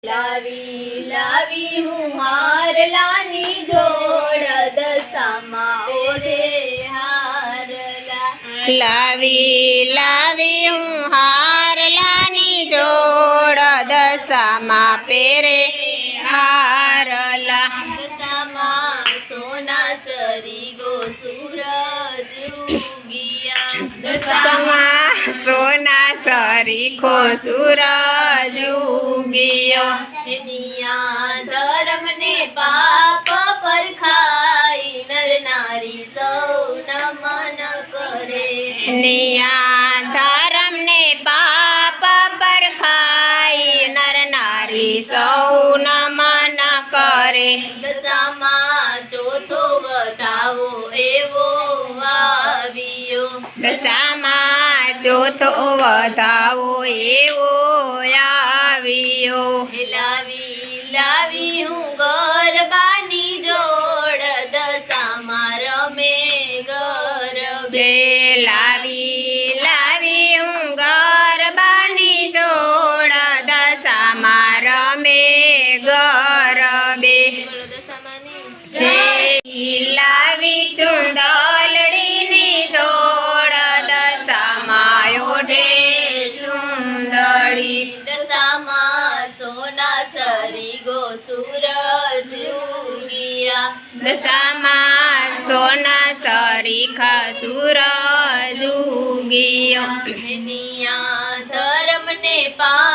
લાવી લાવી હું હારલાની જોડ દશામાં ઓરે હારલા. લાવી લાવી હું હારલાની જોડ દશામાં પહેરે હારલા. દશામાં સોના સરી ગો સૂરજ ઉગિયા. દશામાં સોના સરીખો સૂરજ ઉગ્યો. નિયા ધર્મને પાપ પરખાઈ નર નારી સૌ નમન કરે. નિયા ધર્મને પાપ પરખાઈ નર નારી સૌ નમન કરે. દશામાં ચોથો વધાવો એવો આવ્યો. દશામાં ચોથો વધાવો એવો આવ્યો. લાવી લાવી હું ગરબાની જોડ દશામાં રમે ગરબે. લાવી લાવી હું ગરબાની જોડ દશામાં રમે ગરબે. લાવી ચુંદલડીની જોડ દશામાં ઓઢે ચુંદડી. દશામાં સોના સરી ગો સૂરજ ઉગિયા. દશામાં સોના સરીખા સૂરજ ઉગ્યો. નિયા ધર્મને પા